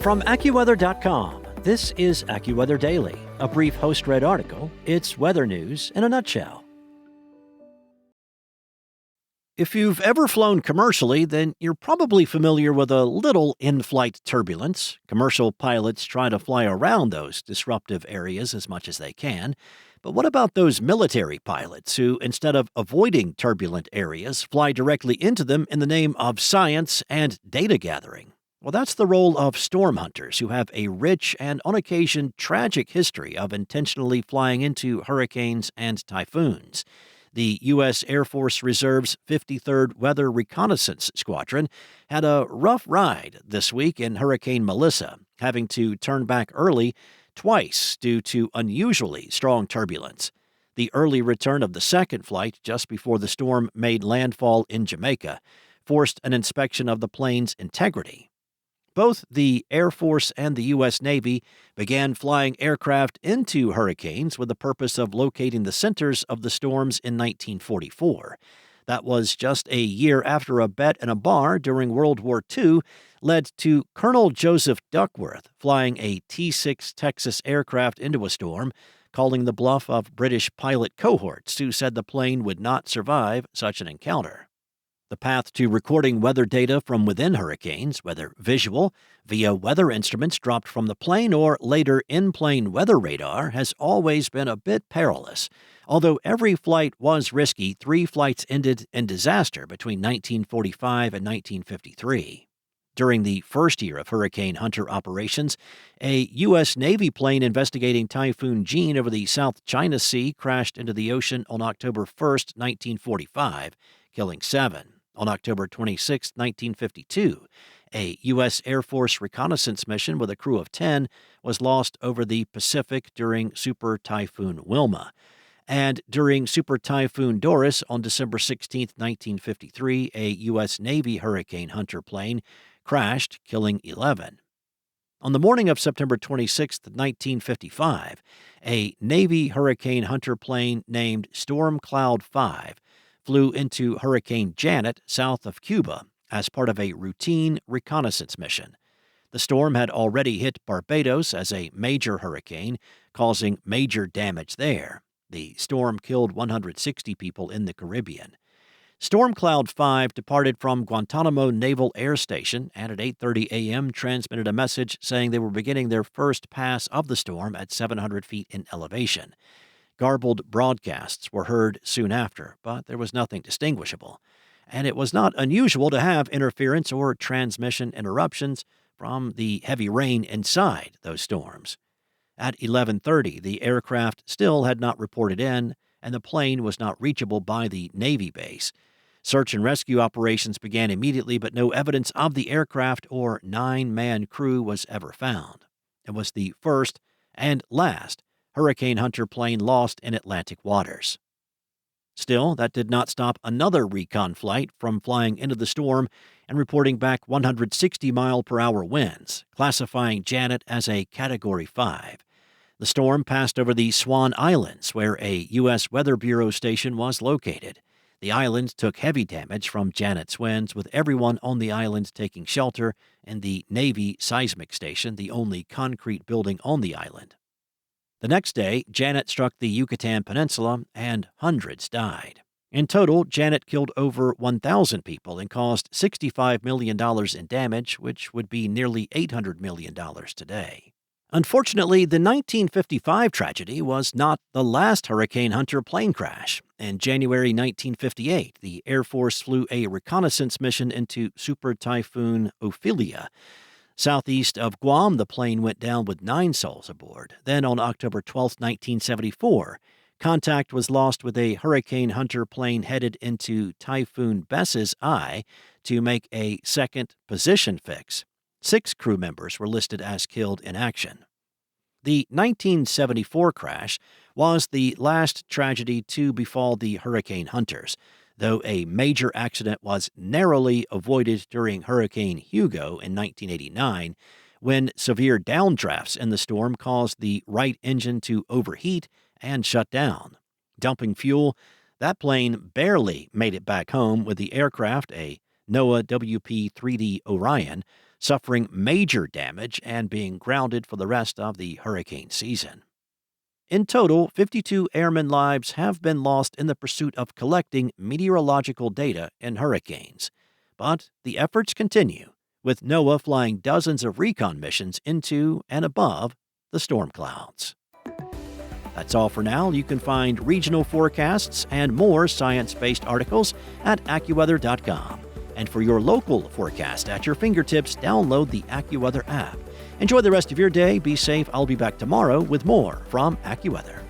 From AccuWeather.com, this is AccuWeather Daily, a brief host-read article. It's weather news in a nutshell. If you've ever flown commercially, then you're probably familiar with a little in-flight turbulence. Commercial pilots try to fly around those disruptive areas as much as they can. But what about those military pilots who, instead of avoiding turbulent areas, fly directly into them in the name of science and data gathering? Well, that's the role of storm hunters, who have a rich and, on occasion, tragic history of intentionally flying into hurricanes and typhoons. The U.S. Air Force Reserve's 53rd Weather Reconnaissance Squadron had a rough ride this week in Hurricane Melissa, having to turn back early twice due to unusually strong turbulence. The early return of the second flight, just before the storm made landfall in Jamaica, forced an inspection of the plane's integrity. Both the Air Force and the U.S. Navy began flying aircraft into hurricanes with the purpose of locating the centers of the storms in 1944. That was just a year after a bet in a bar during World War II led to Colonel Joseph Duckworth flying a T-6 Texas aircraft into a storm, calling the bluff of British pilot cohorts who said the plane would not survive such an encounter. The path to recording weather data from within hurricanes, whether visual, via weather instruments dropped from the plane, or later in-plane weather radar, has always been a bit perilous. Although every flight was risky, 3 flights ended in disaster between 1945 and 1953. During the first year of Hurricane Hunter operations, a U.S. Navy plane investigating Typhoon Jeanne over the South China Sea crashed into the ocean on October 1, 1945, killing 7. On October 26, 1952, a U.S. Air Force reconnaissance mission with a crew of 10 was lost over the Pacific during Super Typhoon Wilma. And during Super Typhoon Doris on December 16, 1953, a U.S. Navy Hurricane Hunter plane crashed, killing 11. On the morning of September 26, 1955, a Navy Hurricane Hunter plane named Storm Cloud 5 flew into Hurricane Janet south of Cuba as part of a routine reconnaissance mission. The storm had already hit Barbados as a major hurricane, causing major damage there. The storm killed 160 people in the Caribbean. Storm Cloud 5 departed from Guantanamo Naval Air Station and at 8:30 a.m. transmitted a message saying they were beginning their first pass of the storm at 700 feet in elevation. Garbled broadcasts were heard soon after, but there was nothing distinguishable, and it was not unusual to have interference or transmission interruptions from the heavy rain inside those storms. At 11:30, the aircraft still had not reported in, and the plane was not reachable by the Navy base. Search and rescue operations began immediately, but no evidence of the aircraft or 9-man crew was ever found. It was the first and last Hurricane Hunter plane lost in Atlantic waters. Still, that did not stop another recon flight from flying into the storm and reporting back 160-mile-per-hour winds, classifying Janet as a Category 5. The storm passed over the Swan Islands, where a U.S. Weather Bureau station was located. The islands took heavy damage from Janet's winds, with everyone on the island taking shelter in the Navy Seismic Station, the only concrete building on the island. The next day, Janet struck the Yucatan Peninsula, and hundreds died. In total, Janet killed over 1,000 people and caused $65 million in damage, which would be nearly $800 million today. Unfortunately, the 1955 tragedy was not the last Hurricane Hunter plane crash. In January 1958, the Air Force flew a reconnaissance mission into Super Typhoon Ophelia. Southeast of Guam, the plane went down with 9 souls aboard. Then on October 12, 1974, contact was lost with a Hurricane Hunter plane headed into Typhoon Bess's eye to make a second position fix. 6 crew members were listed as killed in action. The 1974 crash was the last tragedy to befall the Hurricane Hunters, though a major accident was narrowly avoided during Hurricane Hugo in 1989, when severe downdrafts in the storm caused the right engine to overheat and shut down. Dumping fuel, that plane barely made it back home, with the aircraft, a NOAA WP-3D Orion, suffering major damage and being grounded for the rest of the hurricane season. In total, 52 airmen lives have been lost in the pursuit of collecting meteorological data in hurricanes. But the efforts continue, with NOAA flying dozens of recon missions into and above the storm clouds. That's all for now. You can find regional forecasts and more science-based articles at AccuWeather.com. And for your local forecast at your fingertips, download the AccuWeather app. Enjoy the rest of your day. Be safe. I'll be back tomorrow with more from AccuWeather.